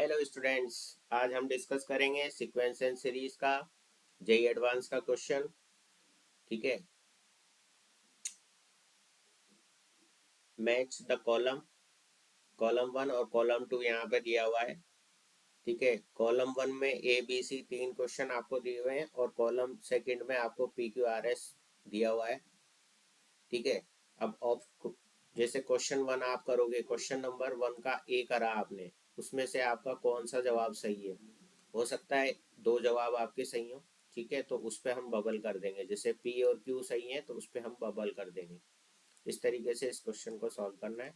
Hello students, आज हम discuss करेंगे सीक्वेंस एंड सीरीज का जेई एडवांस का क्वेश्चन। ठीक है, मैच द कॉलम कॉलम 1 और कॉलम 2 यहाँ पे दिया हुआ है। ठीक है, कॉलम 1 में ए बी सी तीन क्वेश्चन आपको दिए हुए हैं और कॉलम सेकंड में आपको पी क्यू आर एस दिया हुआ है। ठीक है, अब ऑफ जैसे क्वेश्चन 1 आप करोगे, क्वेश्चन नंबर 1 का ए करा आपने, उसमें से आपका कौन सा जवाब सही है। हो सकता है दो जवाब आपके सही हो। ठीक है, तो उस पर हम बबल कर देंगे, जैसे पी और क्यू सही है तो उस पर हम बबल कर देंगे। इस तरीके से इस क्वेश्चन को सॉल्व करना है।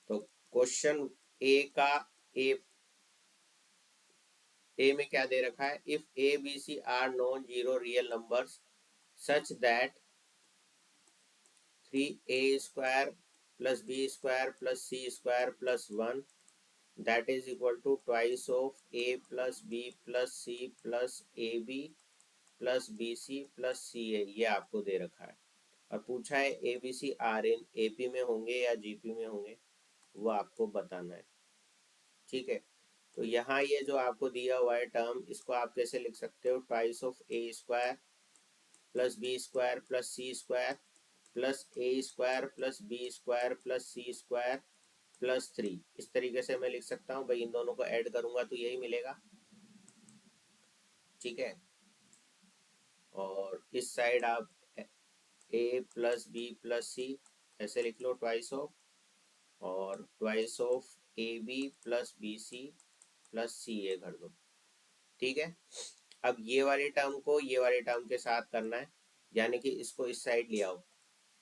तो क्वेश्चन ए का ए में क्या दे रखा है, if a B C are non zero real numbers such that 3a² plus B square plus C square plus 1 that is equal to twice of a plus b plus c plus ab plus B C plus C A, ये आपको दे रखा है। और पूछा है A B C are in AP में होंगे या जीपी में होंगे, वो आपको बताना है। ठीक है, तो यहाँ ये जो आपको दिया हुआ है टर्म, इसको आप कैसे लिख सकते हो, twice of a square plus B square plus C square plus a square plus B square plus C square plus 3। इस तरीके से मैं लिख सकता हूँ भाई, इन दोनों को ऐड करूंगा तो यही मिलेगा। ठीक है, और इस साइड आप A plus B plus C ऐसे लिख लो ट्वाइस ऑफ, और twice of A B plus B C plus C A कर दो। ठीक है, अब ये वाले टर्म को ये वाले टर्म के साथ करना है, यानी कि इसको इस साइड ले आओ।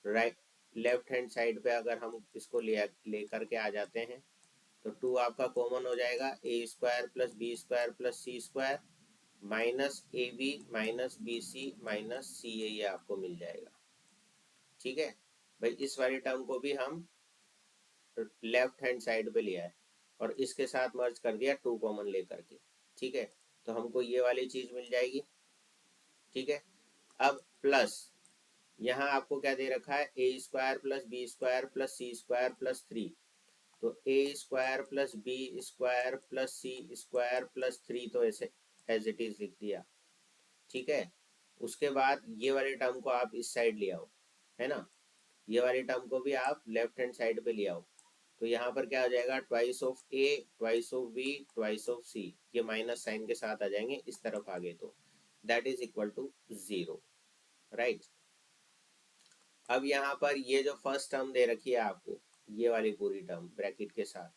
राइट, लेफ्ट हैंड साइड पे अगर हम इसको ले करके आ जाते हैं तो 2 आपका कॉमन हो जाएगा, A square plus B square plus C square minus A B minus B C minus C A, ये आपको मिल जाएगा। ठीक है भाई, इस वाले टर्म को भी हम लेफ्ट हैंड साइड पे लिया है और इसके साथ मर्ज कर दिया 2 कॉमन लेकर के। ठीक है, तो हमको ये वाली चीज मिल जाएगी। ठीक है, अब प्लस यहाँ आपको क्या दे रखा है, A square plus B square plus C square plus 3। तो A square plus B square plus C square plus 3 तो ऐसे एज इट इज लिख दिया। ठीक है, उसके बाद ये वाले टर्म को आप इस साइड ले आओ, है ना, ये वाले टर्म को भी आप लेफ्ट हैंड साइड पे ले आओ। तो यहाँ पर क्या हो जाएगा, twice of A twice of B twice of C, ये माइनस साइन के साथ आ जाएंगे इस तरफ आगे, तो that is equal to 0। Right, अब यहाँ पर ये जो फर्स्ट टर्म दे रखी है आपको, ये वाली पूरी टर्म ब्रैकेट के साथ,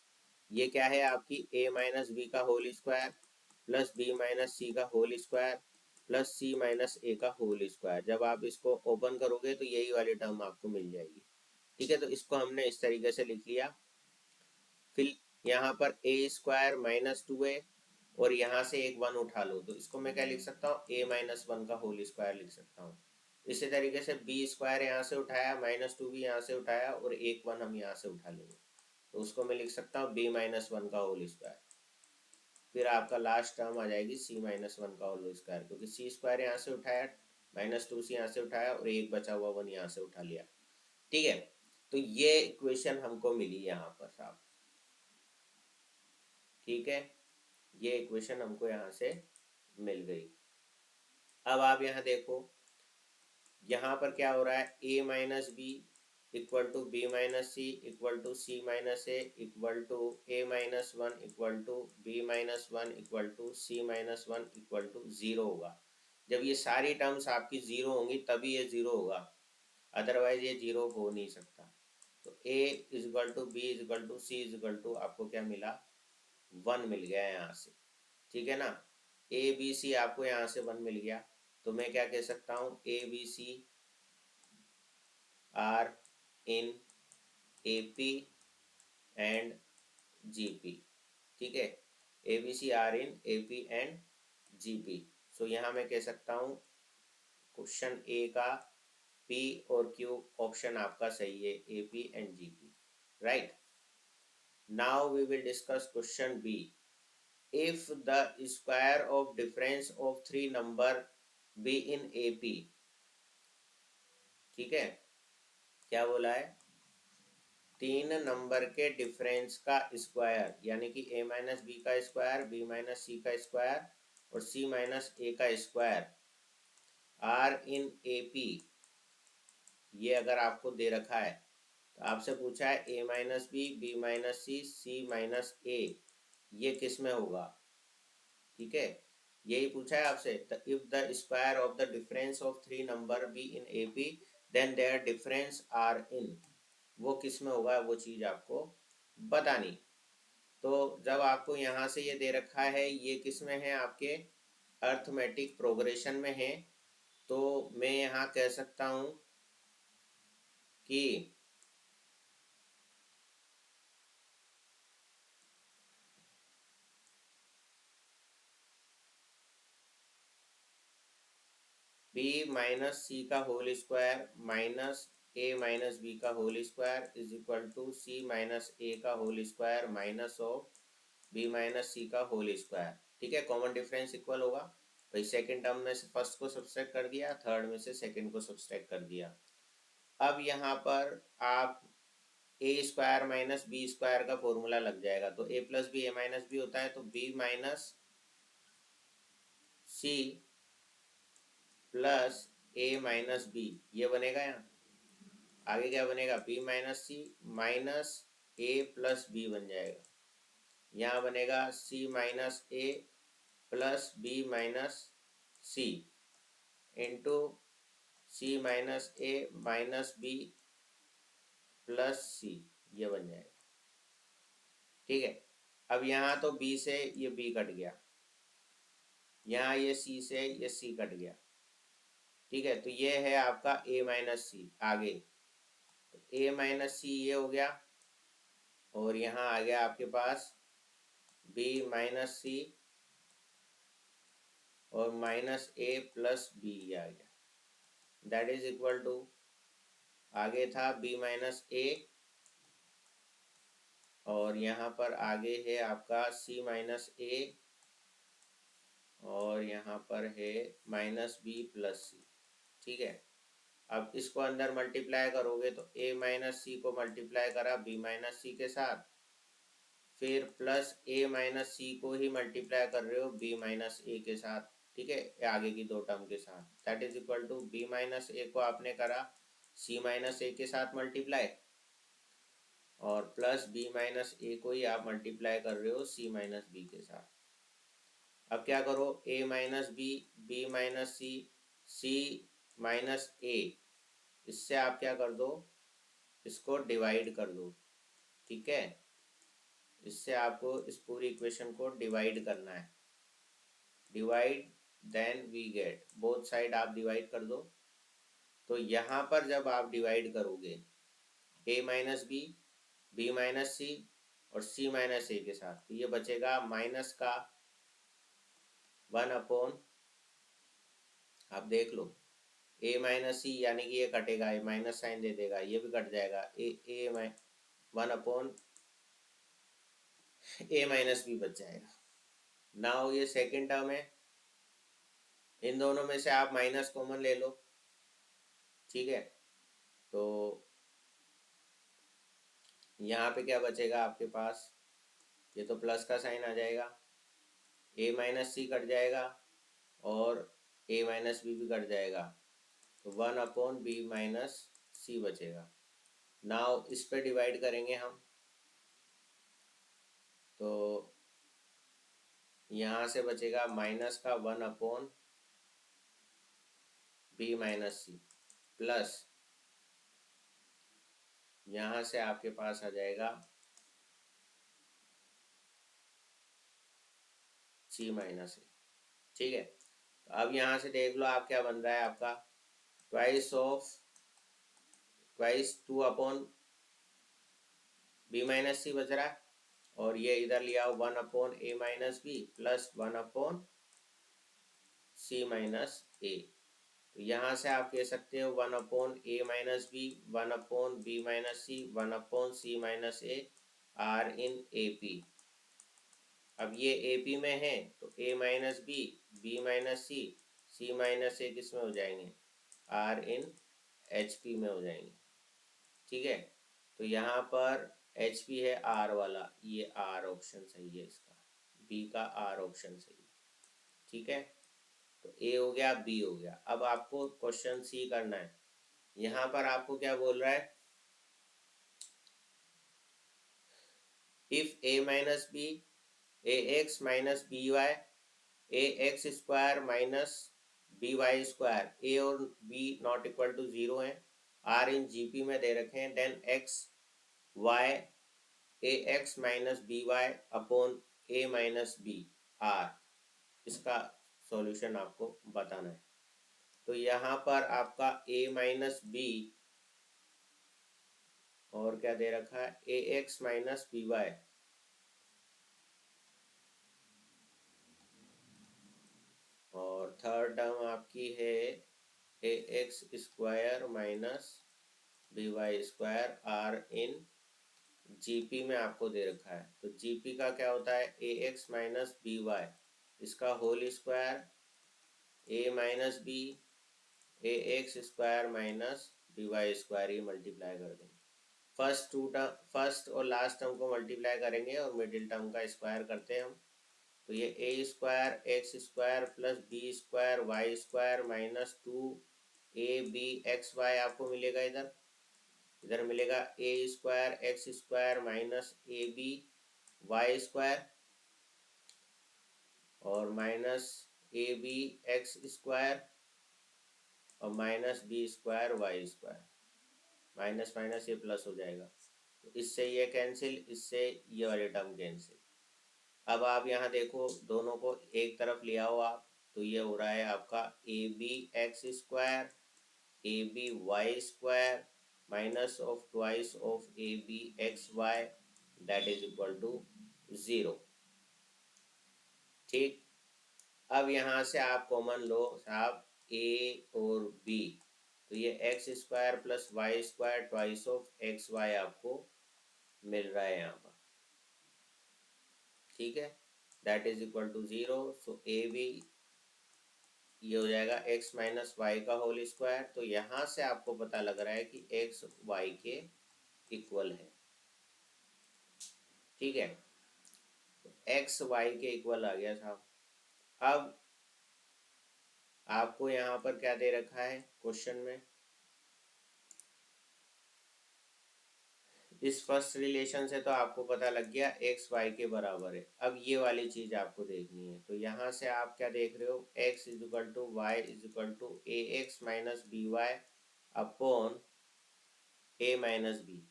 ये क्या है आपकी, ए माइनस बी का whole square plus B minus सी का whole square plus C minus ए का होल स्क्वायर। जब आप इसको ओपन करोगे तो यही वाली टर्म आपको मिल जाएगी। ठीक है, तो इसको हमने इस तरीके से लिख लिया। फिर यहाँ पर ए स्क्वायर माइनस 2a और यहाँ से एक 1 उठा लो, तो इसको मैं क्या लिख सकता हूँ, ए माइनस 1 का होल स्क्वायर लिख सकता हूँ। इसी तरीके से बी स्क्वायर यहाँ से उठाया, माइनस 2 भी यहाँ से उठाया और एक 1 हम यहाँ से उठा लेंगे, तो उसको मैं लिख सकता हूँ बी माइनस 1 का होल स्क्वायर। फिर आपका लास्ट टर्म आ जाएगी सी माइनस 1 का होल स्क्वायर, क्योंकि सी स्क्वायर यहाँ से उठाया, माइनस 2 से यहाँ से उठाया और एक बचा हुआ 1 यहाँ से उठा लिया। ठीक है, तो ये इक्वेशन हमको मिली यहाँ पर साहब। ठीक है, ये इक्वेशन हमको यहाँ से मिल गई। अब आप यहाँ देखो, यहाँ पर क्या हो रहा है, a minus b equal to b minus c equal to c minus a equal to a minus 1 equal to b minus 1 equal to c minus 1 equal to 0 होगा। जब ये सारी टर्म्स आपकी 0 होंगी तभी ये 0 होगा, अदरवाइज ये 0 हो नहीं सकता। तो a is equal to b is equal to c is equal to आपको क्या मिला, 1 मिल गया यहाँ से। ठीक है ना, ए बी सी आपको यहाँ से 1 मिल गया, तो मैं क्या कह सकता हूँ, A B C are in A P and G P. ठीक है, A B C are in A P and G P. So यहाँ मैं कह सकता हूँ क्वेश्चन ए का पी और क्यू ऑप्शन आपका सही है, A P and G P. Right, now we will discuss question B. if the square of difference of three number be in AP। ठीक है, क्या बोला है, तीन नंबर के डिफरेंस का स्क्वायर, यानी कि a माइनस बी का स्क्वायर, b माइनस सी का स्क्वायर और c माइनस ए का square are in A P, ये अगर आपको दे रखा है तो आपसे पूछा है a minus B minus C C minus A, ये किस में होगा? ठीक है, यही पूछा है आपसे। If the square of the difference of three number be in A P then their difference are in, वो किस में होगा, वो चीज आपको बतानी। तो जब आपको यहाँ से ये दे रखा है, ये किस में है, आपके अर्थमेटिक प्रोग्रेशन में है, तो मैं यहाँ कह सकता हूँ कि b माइनस सी का whole square minus a minus B का whole square is equal to c minus ए का whole square minus of b minus सी का होल स्क्वायर। ठीक है, कॉमन डिफरेंस इक्वल होगा भाई, सेकंड टर्म में से फर्स्ट को सब्सट्रैक्ट कर दिया, थर्ड में से सेकंड को सब्सट्रैक्ट कर दिया। अब यहाँ पर आप ए स्क्वायर माइनस बी स्क्वायर का फॉर्मूला लग जाएगा, तो ए प्लस बी ए माइनस बी होता है, तो बी माइनस सी प्लस ए माइनस बी, ये बनेगा। यहाँ आगे क्या बनेगा, बी माइनस सी माइनस ए प्लस बी बन जाएगा। यहाँ बनेगा सी माइनस ए प्लस बी माइनस सी इंटू सी माइनस ए माइनस बी प्लस सी, ये बन जाएगा। ठीक है, अब यहाँ तो b से ये b कट गया, यहाँ ये c से ये c कट गया। ठीक है, तो ये है आपका a माइनस सी। आगे तो a माइनस सी ये हो गया, और यहाँ आ गया आपके पास b माइनस सी और माइनस a प्लस बी, आ गया। दैट इज इक्वल टू, आगे था b माइनस ए और यहाँ पर आगे है आपका c माइनस ए और यहाँ पर है माइनस बी प्लस सी। ठीक है, अब इसको अंदर मल्टीप्लाई करोगे तो a माइनस सी को मल्टीप्लाई करा b माइनस सी के साथ, फिर प्लस a माइनस सी को ही मल्टीप्लाई कर रहे हो b माइनस ए के साथ। ठीक है, आगे की दो टर्म के साथ, that is equal to b minus A को आपने करा c माइनस ए के साथ मल्टीप्लाई, और प्लस b माइनस ए को ही आप मल्टीप्लाई कर रहे हो c माइनस बी के साथ। अब क्या करो, a minus B B minus C C minus A, इससे आप क्या कर दो, इसको डिवाइड कर दो। ठीक है, इससे आपको इस पूरी इक्वेशन को डिवाइड करना है। Divide then we get, both side आप डिवाइड कर दो। तो यहाँ पर जब आप डिवाइड करोगे a माइनस बी माइनस सी और c माइनस ए के साथ, तो ये बचेगा माइनस का 1/, आप देख लो a माइनस सी, यानी कि ये कटेगा, ये माइनस साइन दे देगा, ये भी कट जाएगा, ए 1/, a माइनस बी बच जाएगा। नाउ ये सेकेंड टर्म है, इन दोनों में से आप माइनस कॉमन ले लो। ठीक है, तो यहाँ पे क्या बचेगा आपके पास, ये तो प्लस का साइन आ जाएगा, a माइनस सी कट जाएगा और a माइनस बी भी कट जाएगा, तो 1/b माइनस सी बचेगा। नाउ इस पे डिवाइड करेंगे हम, तो यहाँ से बचेगा माइनस का 1/b माइनस सी प्लस, यहाँ से आपके पास आ जाएगा c माइनस ए। ठीक है, तो अब यहाँ से देख लो आप क्या बन रहा है आपका, ट्वाइस 2/b माइनस सी बच रहा है, और ये इधर लिया 1/a minus B plus 1/c minus A. तो यहाँ से आप कह सकते हो 1/a minus B 1/b minus C 1/c minus A are in A P. अब ये ए पी में है तो a minus B minus C minus A किस में हो जाएंगे, आर इन एच पी में हो जाएंगे। ठीक है, तो यहाँ पर एच पी है आर वाला, ये आर ऑप्शन सही है इसका, बी का आर ऑप्शन सही है। ठीक है, तो ए हो गया, बी हो गया। अब आपको क्वेश्चन सी करना है। यहाँ पर आपको क्या बोल रहा है, if A minus B A x minus B Y A X square minus B Y square, A और बी नॉट इक्वल टू 0 है, आर इन जीपी में दे रखे हैं, then x y A x minus B y upon a minus b are, इसका solution आपको बताना है। तो यहाँ पर आपका ए माइनस बी और क्या दे रखा है, A x minus B Y, और थर्ड टर्म आपकी है A X square minus B Y square, are in GP में आपको दे रखा है। तो जीपी का क्या होता है, A x minus B Y, इसका whole square A minus B A X square minus B Y square, ये मल्टीप्लाई कर देंगे। फर्स्ट और लास्ट टर्म को मल्टीप्लाई करेंगे और मिडिल टर्म का स्क्वायर करते हैं हम। तो ये A square X square plus B square Y square minus 2 A B x Y आपको मिलेगा। इधर मिलेगा A square X square minus A B Y square और minus A B x square और minus B square Y square, minus minus ये plus हो जाएगा, तो इससे ये कैंसिल, इससे ये वाले टर्म कैंसिल। अब आप यहाँ देखो, दोनों को एक तरफ ले आओ आप, तो ये हो रहा है आपका a B x square a B Y square minus of twice of A B x y that is equal to 0। ठीक, अब यहाँ से आप कॉमन लो साहब ए और बी, तो ये x square plus y square twice of x Y आपको मिल रहा है यहाँ पर। ठीक है, that is equal to 0। So a b ये हो जाएगा एक्स माइनस वाई का होल स्क्वायर। तो यहाँ से आपको पता लग रहा है कि एक्स वाई के इक्वल है। ठीक है, तो एक्स वाई के इक्वल आ गया साहब। अब आपको यहाँ पर क्या दे रखा है क्वेश्चन में, इस फर्स्ट रिलेशन से तो आपको पता लग गया एक्स वाई के बराबर है। अब ये वाली चीज आपको देखनी है। तो यहाँ से आप क्या देख रहे हो, x is equal to y is equal to a x minus B y upon a minus b,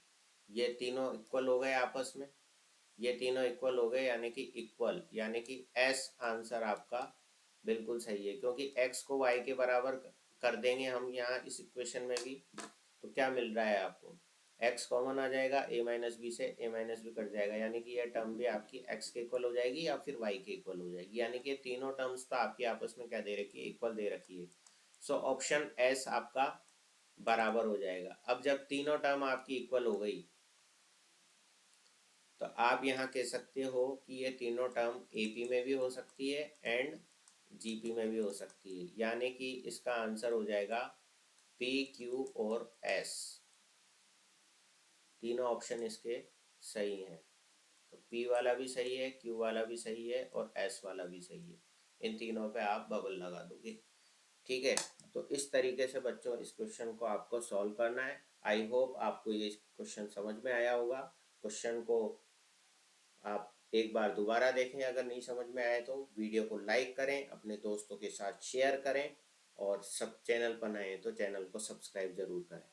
ये तीनों इक्वल हो गए आपस में, ये तीनों इक्वल हो गए, यानी कि इक्वल, यानी कि एस आंसर आपका बिल्कुल सही है, क्योंकि एक्स को वाई के बराबर कर देंगे हम यहाँ इस इक्वेशन में भी। तो क्या मिल रहा है आपको, एक्स कॉमन आ जाएगा, ए माइनस बी से ए माइनस बी कट जाएगा, यानी कि यह टर्म भी आपकी एक्स के इक्वल हो जाएगी या फिर वाई के इक्वल हो जाएगी, यानी कि तीनों टर्म्स तो आपकी आपस में क्या दे रखी है, इक्वल दे रखी है। सो ऑप्शन एस आपका बराबर हो जाएगा। अब जब तीनों टर्म आपकी इक्वल हो गई, तो आप यहाँ कह सकते हो कि ये तीनों टर्म एपी में भी हो सकती है एंड जीपी में भी हो सकती है, यानी कि इसका आंसर हो जाएगा पी क्यू और एस, तीनों ऑप्शन इसके सही हैं। तो पी वाला भी सही है, क्यू वाला भी सही है और एस वाला भी सही है, इन तीनों पे आप बबल लगा दोगे। ठीक है, तो इस तरीके से बच्चों इस क्वेश्चन को आपको सॉल्व करना है। आई होप आपको ये क्वेश्चन समझ में आया होगा। क्वेश्चन को आप एक बार दोबारा देखें, अगर नहीं समझ में आए तो वीडियो को लाइक करें, अपने दोस्तों के साथ शेयर करें और सब चैनल पर नए हैं तो चैनल को सब्सक्राइब जरूर करें।